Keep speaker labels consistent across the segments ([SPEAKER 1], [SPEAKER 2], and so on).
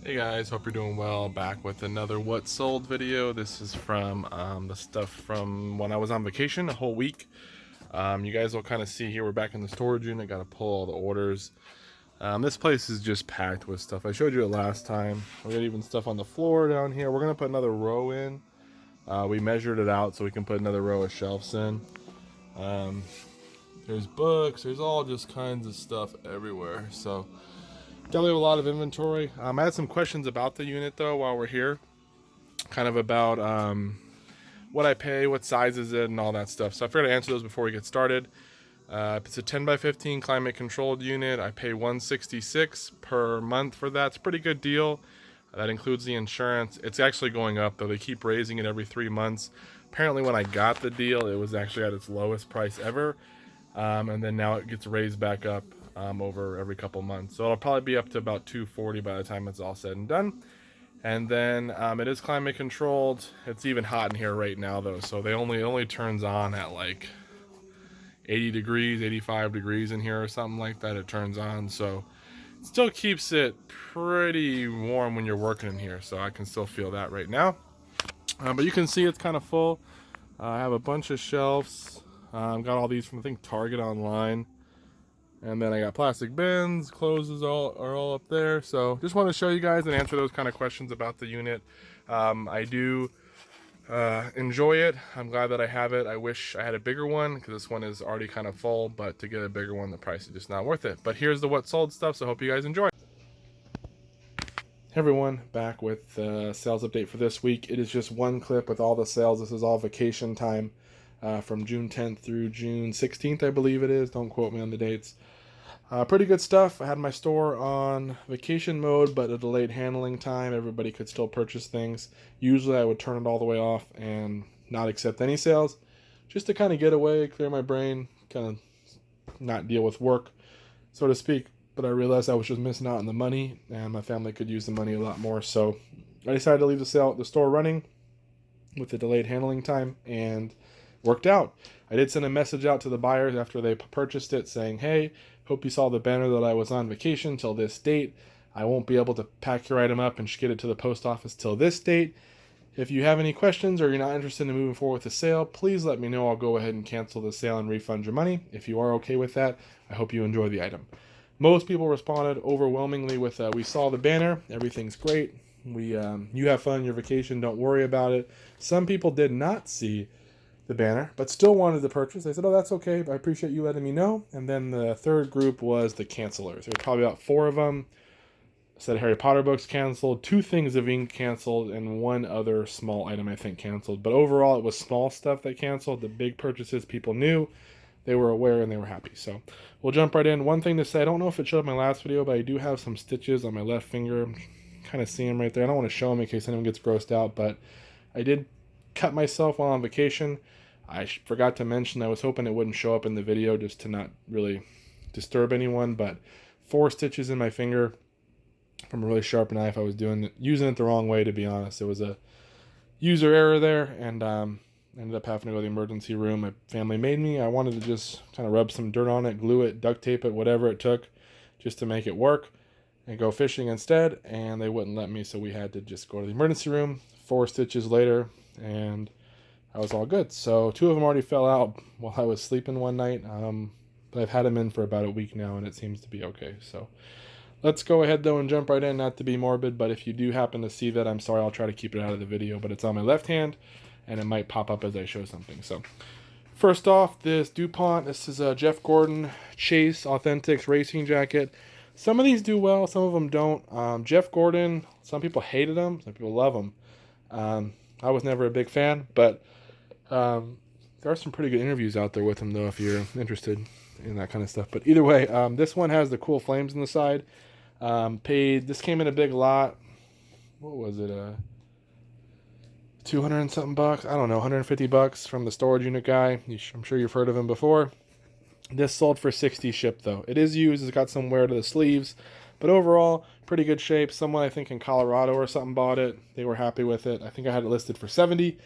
[SPEAKER 1] Hey guys, hope you're doing well. Back with another what sold video. This is from the stuff from when I was on vacation a whole week. You guys will kind of see here we're back in the storage unit. Got to pull all the orders. This place is just packed with stuff. I showed you it last time. We got even stuff on the floor down here. We're gonna put another row in. We measured it out so we can put another row of shelves in. There's books. There's all just kinds of stuff everywhere. So definitely have a lot of inventory. I had some questions about the unit though while we're here, kind of about what I pay, what size is it, and all that stuff. So I figured to answer those before we get started. It's a 10 by 15 climate controlled unit. I pay $166 per month for that. It's a pretty good deal. That includes the insurance. It's actually going up though. They keep raising it every 3 months. Apparently when I got the deal, it was actually at its lowest price ever. And then now it gets raised back up over every couple months. So it'll probably be up to about $240 by the time it's all said and done. And then it is climate controlled. It's even hot in here right now though. So they only turns on at like 80 degrees, 85 degrees in here or something like that. It turns on. So it still keeps it pretty warm when you're working in here. So I can still feel that right now. But you can see it's kind of full. I have a bunch of shelves. Got all these from I think Target online. And then I got plastic bins, clothes are all up there. So just want to show you guys and answer those kind of questions about the unit. I do enjoy it. I'm glad that I have it. I wish I had a bigger one because this one is already kind of full, but to get a bigger one, the price is just not worth it. But here's the what sold stuff, so hope you guys enjoy. Hey everyone, back with the sales update for this week. It is just one clip with all the sales. This is all vacation time from June 10th through June 16th, I believe it is. Don't quote me on the dates. Pretty good stuff. I had my store on vacation mode, but a delayed handling time. Everybody could still purchase things. Usually I would turn it all the way off and not accept any sales, just to kind of get away, clear my brain, kind of not deal with work, so to speak. But I realized I was just missing out on the money, and my family could use the money a lot more. So I decided to leave the store running with the delayed handling time, and worked out. I did send a message out to the buyers after they purchased it saying, hey, hope you saw the banner that I was on vacation till this date. I won't be able to pack your item up and get it to the post office till this date. If you have any questions or you're not interested in moving forward with the sale, please let me know. I'll go ahead and cancel the sale and refund your money. If you are okay with that, I hope you enjoy the item. Most people responded overwhelmingly with, we saw the banner, everything's great. You have fun on your vacation, don't worry about it. Some people did not see the banner, but still wanted to purchase. They said, oh, that's okay, but I appreciate you letting me know. And then the third group was the cancelers. There were probably about 4 of them. Said Harry Potter books canceled, 2 things of ink canceled, and 1 other small item I think canceled. But overall, it was small stuff that canceled. The big purchases, people knew, they were aware, and they were happy. So we'll jump right in. One thing to say, I don't know if it showed up in my last video, but I do have some stitches on my left finger. Kind of see them right there. I don't want to show them in case anyone gets grossed out, but I did cut myself while on vacation. I forgot to mention I was hoping it wouldn't show up in the video just to not really disturb anyone, but 4 stitches in my finger from a really sharp knife. I was using it the wrong way, to be honest. It was a user error there, and ended up having to go to the emergency room. My family made me. I wanted to just kind of rub some dirt on it, glue it, duct tape it, whatever it took just to make it work and go fishing instead, and they wouldn't let me, so we had to just go to the emergency room. 4 stitches later, and I was all good. So 2 of them already fell out while I was sleeping one night, but I've had them in for about a week now, and it seems to be okay. So let's go ahead though and jump right in, not to be morbid, but if you do happen to see that, I'm sorry, I'll try to keep it out of the video, but it's on my left hand, and it might pop up as I show something. So first off, this DuPont, this is a Jeff Gordon Chase Authentics racing jacket. Some of these do well, some of them don't. Jeff Gordon, some people hated him, some people love him. I was never a big fan, but there are some pretty good interviews out there with him, though, if you're interested in that kind of stuff. But either way, this one has the cool flames on the side. This came in a big lot. What was it? 200 and something bucks. I don't know, 150 bucks from the storage unit guy. I'm sure you've heard of him before. This sold for 60 shipped, though. It is used. It's got some wear to the sleeves. But overall, pretty good shape. Someone, I think, in Colorado or something bought it. They were happy with it. I think I had it listed for 70.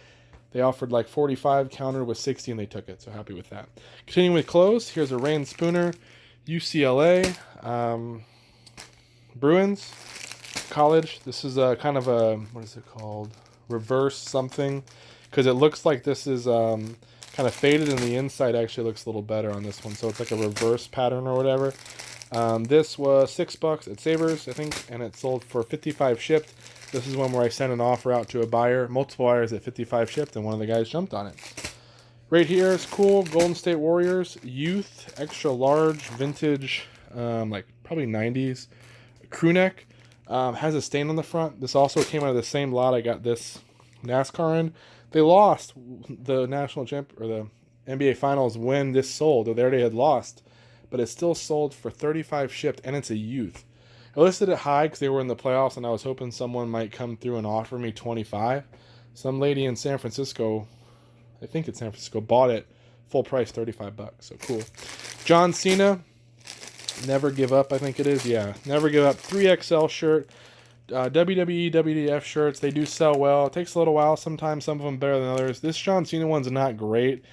[SPEAKER 1] They offered like 45, counter was 60, and they took it. So happy with that. Continuing with clothes, here's a Rain Spooner, UCLA, Bruins. college. This is a kind of a, what is it called? Reverse something. Because it looks like this is kind of faded and the inside actually looks a little better on this one. So it's like a reverse pattern or whatever. This was $6 at Savers, I think, and it sold for 55 shipped. This is one where I sent an offer out to a buyer, multiple buyers at 55 shipped, and one of the guys jumped on it. Right here is cool. Golden State Warriors, youth, extra large, vintage, like probably 90s. Crew neck, has a stain on the front. This also came out of the same lot I got this NASCAR in. They lost the national champ or the NBA Finals when this sold. They already had lost, but it still sold for 35 shipped, and it's a youth. I listed it high because they were in the playoffs, and I was hoping someone might come through and offer me 25. Some lady in San Francisco, I think it's San Francisco, bought it full price, 35 bucks. So cool. John Cena, Never Give Up, I think it is. Yeah, Never Give Up 3XL shirt. WWE, WWF shirts, they do sell well. It takes a little while sometimes, some of them better than others. This John Cena one's not great,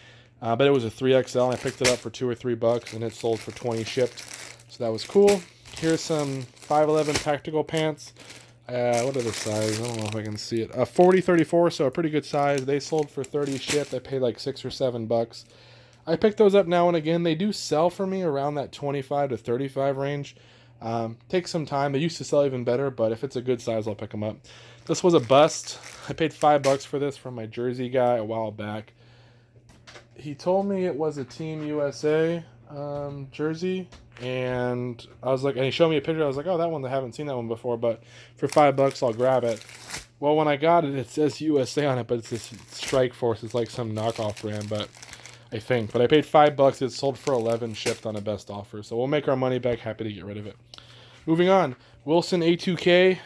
[SPEAKER 1] but it was a 3XL, and I picked it up for $2 or $3, and it sold for 20 shipped. So that was cool. Here's some 511 tactical pants. What are the size? I don't know if I can see it. 40-34, so a pretty good size. They sold for 30 shipped. I paid like $6 or $7. I pick those up now and again. They do sell for me around that 25 to 35 range. Takes some time. They used to sell even better, but if it's a good size, I'll pick them up. This was a bust. I paid $5 for this from my Jersey guy a while back. He told me it was a Team USA jersey, and I was like, and he showed me a picture. I was like, oh, that one, I haven't seen that one before, but for $5, I'll grab it. Well, when I got it, it says USA on it, but it's this Strike Force. It's like some knockoff brand, but I think. But I paid $5. It sold for 11 shipped on a best offer. So we'll make our money back. Happy to get rid of it. Moving on. Wilson A2K.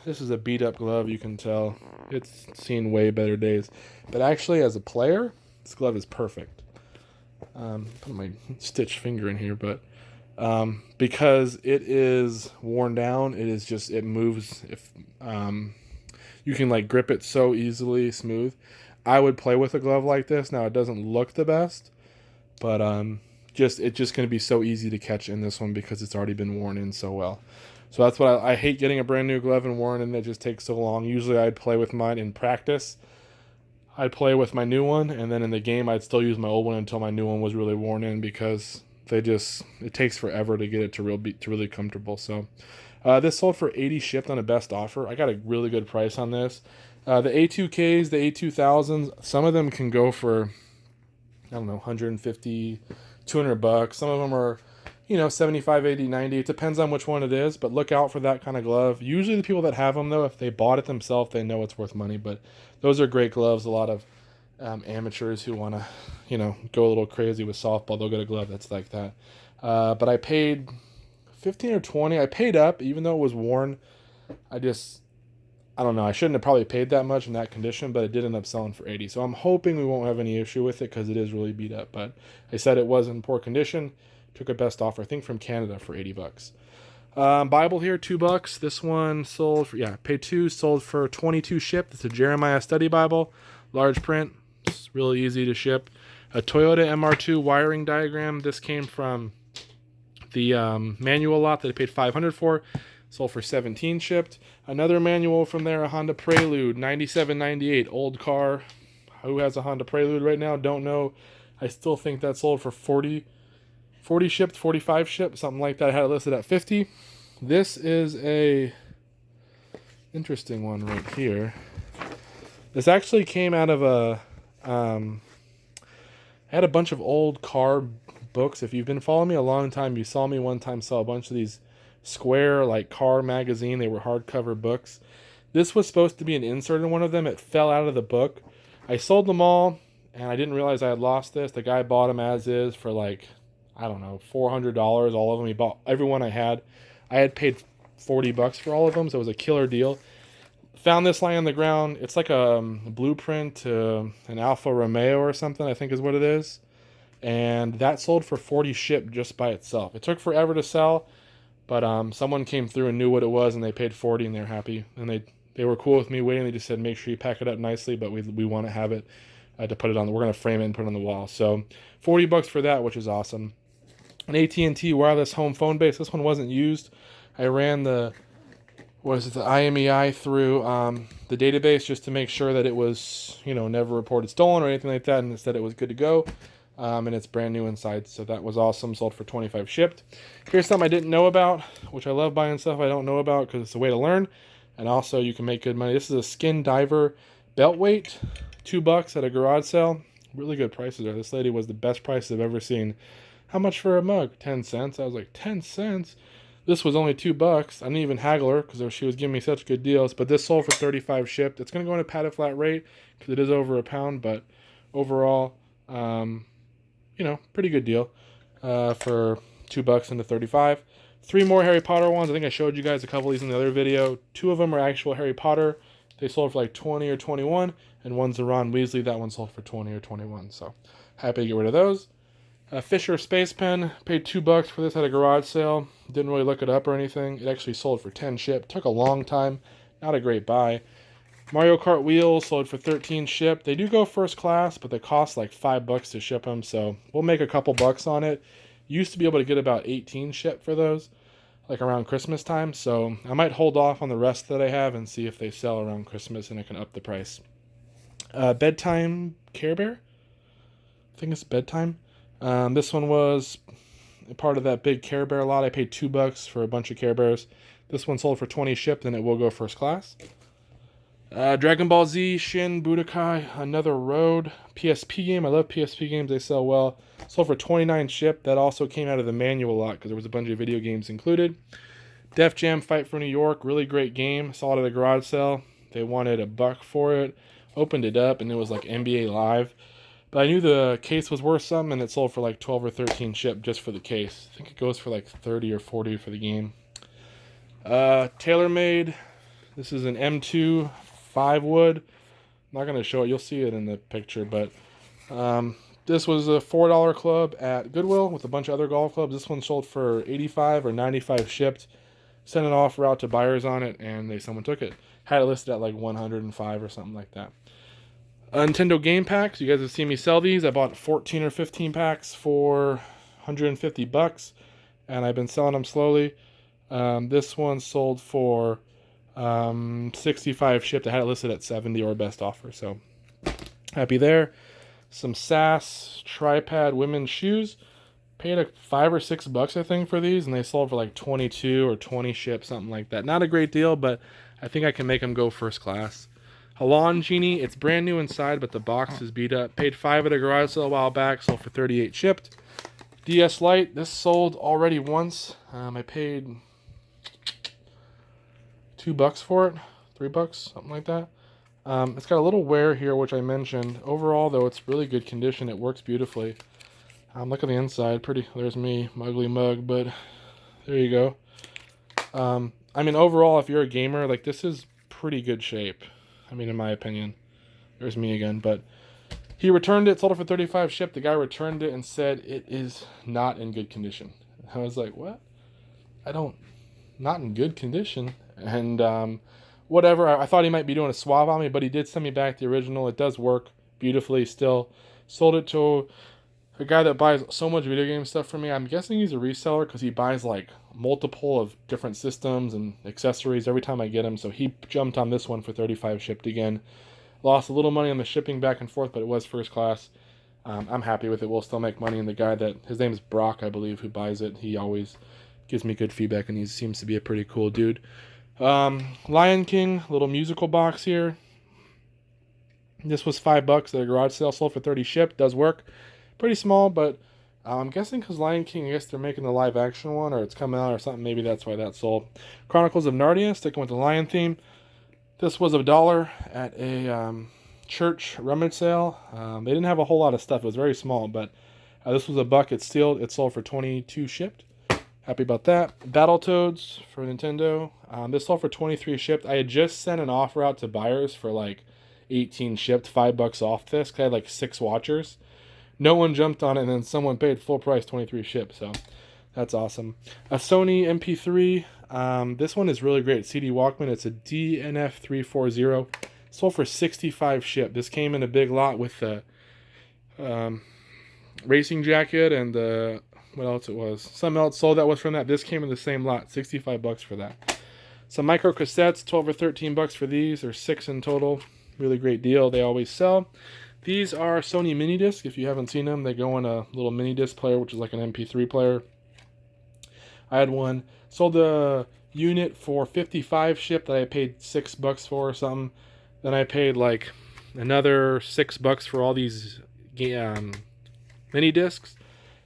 [SPEAKER 1] This is a beat up glove, you can tell. It's seen way better days. But actually, as a player, this glove is perfect. Put my stitched finger in here, but because it is worn down, it is just, it moves. If you can like grip it so easily, smooth. I would play with a glove like this. Now, it doesn't look the best, but it's just going to be so easy to catch in this one because it's already been worn in so well. So that's what I hate, getting a brand new glove and worn, and it just takes so long. Usually I'd play with mine in practice. I'd play with my new one, and then in the game I'd still use my old one until my new one was really worn in, because it takes forever to get it to really comfortable. So this sold for 80 shipped on a best offer. I got a really good price on this. The A2Ks, the A2000s, some of them can go for, I don't know, 150, 200 bucks. Some of them are, 75, 80, 90. It depends on which one it is, but look out for that kind of glove. Usually the people that have them, though, if they bought it themselves, they know it's worth money, but those are great gloves. A lot of amateurs who want to, go a little crazy with softball, they'll get a glove that's like that. But I paid 15 or 20. I paid up, even though it was worn. I don't know. I shouldn't have probably paid that much in that condition, but it did end up selling for 80. So I'm hoping we won't have any issue with it because it is really beat up. But I said it was in poor condition. Took a best offer, I think, from Canada for 80 bucks. Bible here, $2. This one sold for, paid $2, sold for 22 shipped. It's a Jeremiah Study Bible, large print. It's really easy to ship. A Toyota MR2 wiring diagram. This came from the manual lot that I paid $500 for. Sold for 17 shipped. Another manual from there, a Honda Prelude, 9798, old car. Who has a Honda Prelude right now? Don't know. I still think that sold for 40 shipped, 45 shipped, something like that. I had it listed at 50. This is a interesting one right here. This actually came out of I had a bunch of old car books. If you've been following me a long time, you saw me one time sell a bunch of these square like car magazine. They were hardcover books. This was supposed to be an insert in one of them. It fell out of the book. I sold them all, and I didn't realize I had lost this. The guy bought them as is for like, I don't know, $400, all of them. He bought every one I had. I had paid 40 bucks for all of them, so it was a killer deal. Found this lying on the ground. It's like a blueprint to an Alfa Romeo or something, I think is what it is. And that sold for 40 shipped just by itself. It took forever to sell, but someone came through and knew what it was, and they paid 40, and they're happy. And they were cool with me waiting. They just said, make sure you pack it up nicely, but we want to have it to put it on. We're going to frame it and put it on the wall. So 40 bucks for that, which is awesome. An AT&T wireless home phone base. This one wasn't used. I ran the was it, the IMEI through the database, just to make sure that it was, you know, never reported stolen or anything like that, and instead it was good to go. And it's brand new inside, so that was awesome. Sold for $25 shipped. Here's something I didn't know about, which I love buying stuff I don't know about because it's a way to learn, and also you can make good money. This is a Skin Diver belt weight, $2 at a garage sale. Really good prices there. This lady was the best price I've ever seen. How much for a mug? 10 cents. I was like, 10 cents? This was only $2. I didn't even haggle her because she was giving me such good deals. But this sold for $35 shipped. It's going to go in a padded flat rate because it is over a pound. But overall, you know, pretty good deal for $2 into 35. 3 more Harry Potter ones. I think I showed you guys a couple of these in the other video. 2 of them are actual Harry Potter. They sold for like 20 or 21. And one's a Ron Weasley. That one sold for 20 or 21. So happy to get rid of those. Fisher Space Pen. Paid $2 for this at a garage sale. Didn't really look it up or anything. It actually sold for 10 shipped. Took a long time. Not a great buy. Mario Kart wheels sold for 13 shipped. They do go first class, but they cost like $5 to ship them. So we'll make a couple bucks on it. Used to be able to get about 18 shipped for those, like around Christmas time. So I might hold off on the rest that I have and see if they sell around Christmas and I can up the price. Bedtime Care Bear. I think it's Bedtime. This one was part of that big Care Bear lot. I paid $2 for a bunch of Care Bears. This one sold for 20 shipped, and it will go first class. Dragon Ball Z, Shin, Budokai, Another Road, PSP game. I love PSP games. They sell well. Sold for 29 shipped. That also came out of the manual lot because there was a bunch of video games included. Def Jam Fight for New York. Really great game. Saw it at a garage sale. They wanted $1 for it. Opened it up, and it was like NBA Live. But I knew the case was worth something, and it sold for like 12 or 13 shipped just for the case. I think it goes for like 30 or 40 for the game. TaylorMade. This is an M2 5 wood. I'm not going to show it. You'll see it in the picture. But this was a $4 club at Goodwill with a bunch of other golf clubs. This one sold for 85 or 95 shipped. Sent an offer out to buyers on it, and someone took it. Had it listed at like 105 or something like that. Nintendo game packs. You guys have seen me sell these. I bought 14 or 15 packs for $150, and I've been selling them slowly. This one sold for 65 shipped. I had it listed at 70 or best offer, so happy there. Some SAS tripod women's shoes. Paid $5 or $6, I think, for these, and they sold for like 22 or 20 shipped, something like that. Not a great deal, but I think I can make them go first class. Halon Genie, it's brand new inside, but the box is beat up. Paid $5 at a garage sale a while back, sold for 38 shipped. DS Lite, this sold already once. I paid $2 for it, $3, something like that. It's got a little wear here, which I mentioned. Overall, though, it's really good condition. It works beautifully. Look at the inside, pretty. There's me, ugly mug, but there you go. I mean, overall, if you're a gamer, like, this is pretty good shape. I mean, in my opinion. There's me again, but he returned it, sold it for 35 shipped. The guy returned it and said it is not in good condition. I was like, what? Not in good condition. And whatever, I thought he might be doing a swap on me, but he did send me back the original. It does work beautifully still. Sold it to a guy that buys so much video game stuff from me. I'm guessing he's a reseller because he buys like multiple of different systems and accessories every time I get him. So he jumped on this one for 35 shipped again. Lost a little money on the shipping back and forth, but it was first class. I'm happy with it. We'll still make money. And the guy his name is Brock, I believe, who buys it, he always gives me good feedback, and he seems to be a pretty cool dude. Lion King, little musical box here. This was $5 at a garage sale, sold for 30 shipped. Does work. Pretty small, but I'm guessing because Lion King, I guess they're making the live action one, or it's coming out or something. Maybe that's why that sold. Chronicles of Narnia, sticking with the lion theme. This was $1 at a church rummage sale. They didn't have a whole lot of stuff. It was very small, but this was $1. It's sealed. It sold for 22 shipped. Happy about that. Battletoads for Nintendo. This sold for 23 shipped. I had just sent an offer out to buyers for like 18 shipped, $5 off this, because I had like 6 watchers. No one jumped on it, and then someone paid full price, 23 shipped, so that's awesome. A Sony MP3. This one is really great. CD Walkman. It's a DNF340. Sold for 65 shipped. This came in a big lot with the racing jacket and the, what else it was? Something else sold that was from that. This came in the same lot, $65 for that. Some micro cassettes, 12 or 13 bucks for these. There's 6 in total. Really great deal. They always sell. These are Sony MiniDisc. If you haven't seen them, they go in a little mini disc player, which is like an MP3 player. I had one. Sold the unit for 55 shipped that I paid $6 for or something. Then I paid like another $6 for all these mini discs.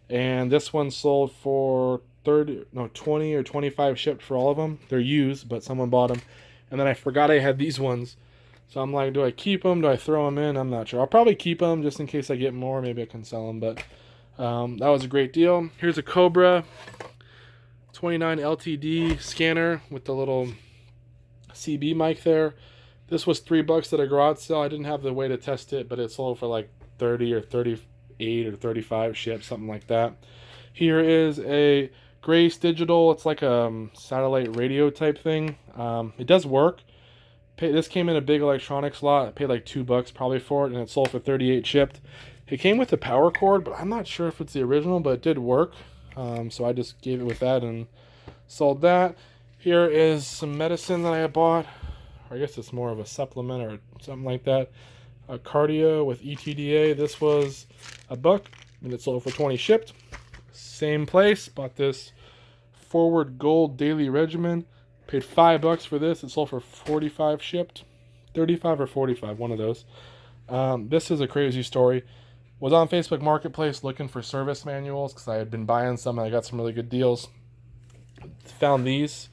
[SPEAKER 1] And this one sold for 20 or 25 shipped for all of them. They're used, but someone bought them. And then I forgot I had these ones. So I'm like, do I keep them? Do I throw them in? I'm not sure. I'll probably keep them just in case I get more. Maybe I can sell them. But that was a great deal. Here's a Cobra 29 LTD scanner with the little CB mic there. This was $3 at a garage sale. I didn't have the way to test it, but it sold for like 30 or 38 or 35 shipped, something like that. Here is a Grace Digital. It's like a satellite radio type thing. It does work. This came in a big electronics lot. I paid like $2 probably for it, and it sold for 38 shipped. It came with a power cord, but I'm not sure if it's the original, but it did work. So I just gave it with that and sold that. Here is some medicine that I had bought. I guess it's more of a supplement or something like that. A cardio with ETDA. This was $1 and it sold for 20 shipped. Same place. Bought this Forward Gold Daily Regimen. Paid $5 for this. It sold for 45 shipped. 35 or 45, one of those. This is a crazy story. Was on Facebook Marketplace looking for service manuals because I had been buying some and I got some really good deals. Found these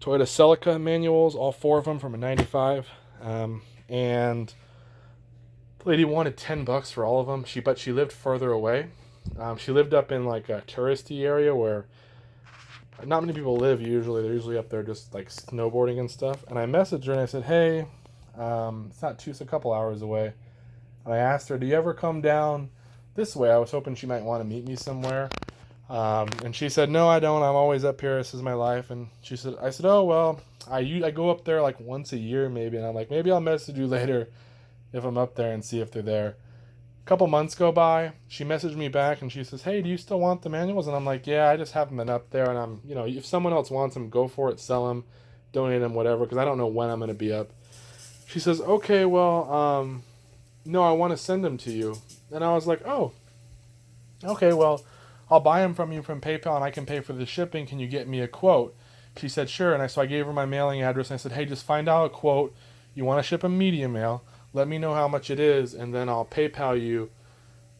[SPEAKER 1] Toyota Celica manuals, all 4 of them from a 95. And the lady wanted $10 for all of them. But she lived further away. She lived up in like a touristy area where not many people live usually. They're usually up there just like snowboarding and stuff. And I messaged her and I said, hey, it's a couple hours away. And I asked her, do you ever come down this way? I was hoping she might want to meet me somewhere. And she said, no, I don't. I'm always up here. This is my life. And I said, oh, well, I go up there like once a year maybe. And I'm like, maybe I'll message you later if I'm up there and see if they're there. A couple months go by. She messaged me back and she says, hey, do you still want the manuals? And I'm like, yeah, I just haven't been up there. And if someone else wants them, go for it, sell them, donate them, whatever, because I don't know when I'm going to be up. She says, okay, well, no, I want to send them to you. And I was like, oh, okay, well, I'll buy them from you from PayPal and I can pay for the shipping. Can you get me a quote? She said, sure. And so I gave her my mailing address and I said, hey, just find out a quote. You want to ship a medium mail. Let me know how much it is, and then I'll PayPal you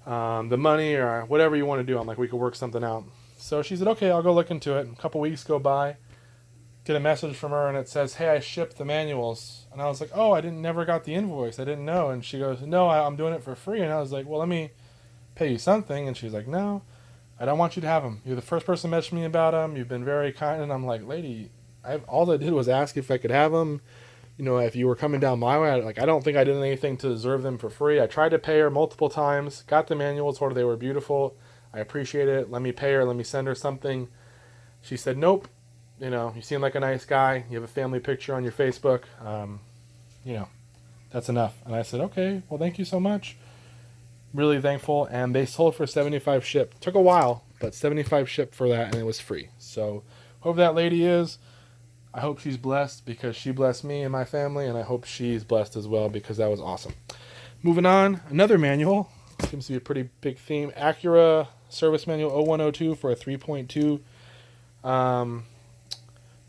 [SPEAKER 1] the money or whatever you want to do. I'm like, we could work something out. So she said, okay, I'll go look into it. A couple weeks go by, get a message from her, and it says, hey, I shipped the manuals. And I was like, oh, never got the invoice. I didn't know. And she goes, no, I'm doing it for free. And I was like, well, let me pay you something. And she's like, no, I don't want you to have them. You're the first person to message me about them. You've been very kind. And I'm like, lady, all I did was ask if I could have them. If you were coming down my way, I don't think I did anything to deserve them for free. I tried to pay her multiple times, got the manuals, told her they were beautiful. I appreciate it. Let me pay her. Let me send her something. She said, nope. You seem like a nice guy. You have a family picture on your Facebook. That's enough. And I said, okay, well, thank you so much. Really thankful. And they sold for 75 shipped. Took a while, but 75 shipped for that, and it was free. So whoever that lady is, I hope she's blessed because she blessed me and my family, and I hope she's blessed as well because that was awesome. Moving on, another manual. Seems to be a pretty big theme. Acura service manual 0102 for a 3.2.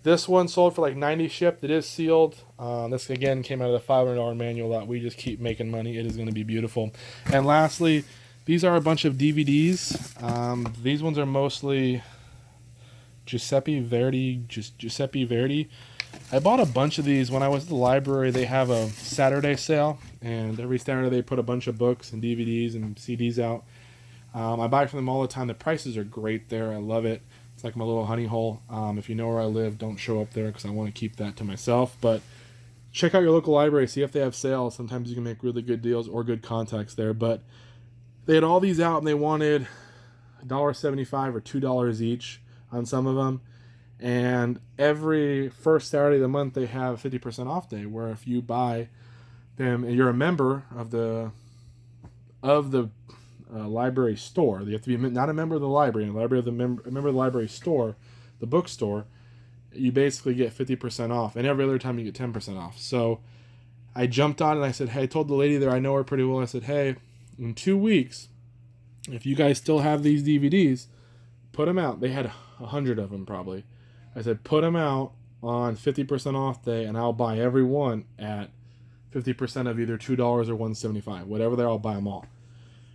[SPEAKER 1] This one sold for like 90 shipped. It is sealed. This, again, came out of the $500 manual lot. We just keep making money. It is going to be beautiful. And lastly, these are a bunch of DVDs. These ones are mostly Giuseppe Verdi. I bought a bunch of these when I was at the library. They have a Saturday sale, and every Saturday they put a bunch of books and DVDs and CDs out. I buy from them all the time. The prices are great there. I love it. It's like my little honey hole. If you know where I live, don't show up there because I want to keep that to myself. But check out your local library. See if they have sales. Sometimes you can make really good deals or good contacts there. But they had all these out, and they wanted $1.75 or $2 each on some of them. And every first Saturday of the month, they have a 50% off day, where if you buy them and you're a member of the library store, you have to be not a member of the library, a member of the library store, the bookstore, you basically get 50% off, and every other time you get 10% off. So I jumped on and I said, hey, I told the lady there, I know her pretty well. I said, hey, in 2 weeks, if you guys still have these DVDs, put them out. They had 100 of them probably. I said, put them out on 50% off day, and I'll buy every one at 50% of either $2 or $1.75. Whatever they're, I'll buy them all.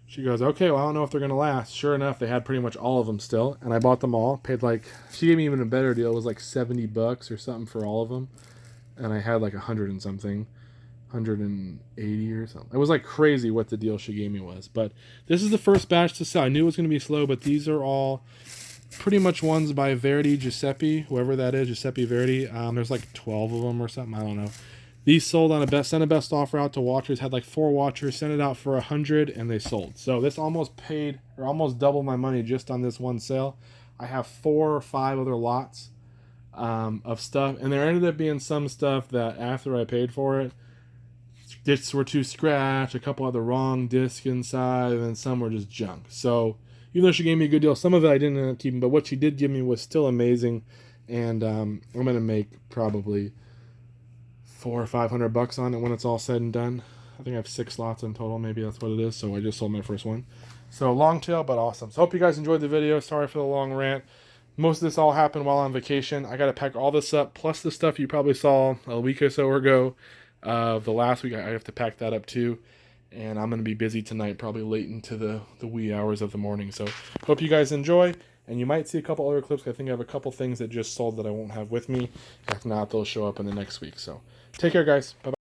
[SPEAKER 1] She goes, okay, well, I don't know if they're going to last. Sure enough, they had pretty much all of them still, and I bought them all. Paid like, she gave me even a better deal. It was like $70 or something for all of them, and I had like 100 and something. 180 or something. It was like crazy what the deal she gave me was. But this is the first batch to sell. I knew it was going to be slow, but these are all pretty much ones by Verdi, Giuseppe, whoever that is, Giuseppe Verdi. There's like 12 of them or something. I don't know. These sold on sent a best offer out to watchers. Had like 4 watchers, sent it out for 100, and they sold. So this almost paid, or almost double my money just on this one sale. I have 4 or 5 other lots of stuff, and there ended up being some stuff that after I paid for it, discs were too scratched, a couple had the wrong disc inside, and then some were just junk. So even though she gave me a good deal, some of it I didn't end up keeping, but what she did give me was still amazing. And I'm going to make probably $400 or $500 on it when it's all said and done. I think I have 6 slots in total, maybe that's what it is. So I just sold my first one. So long tail, but awesome. So hope you guys enjoyed the video. Sorry for the long rant. Most of this all happened while on vacation. I got to pack all this up, plus the stuff you probably saw a week or so ago. The last week, I have to pack that up too, and I'm going to be busy tonight, probably late into the wee hours of the morning. So hope you guys enjoy, and you might see a couple other clips. I think I have a couple things that just sold that I won't have with me. If not, they'll show up in the next week. So take care, guys. Bye-bye.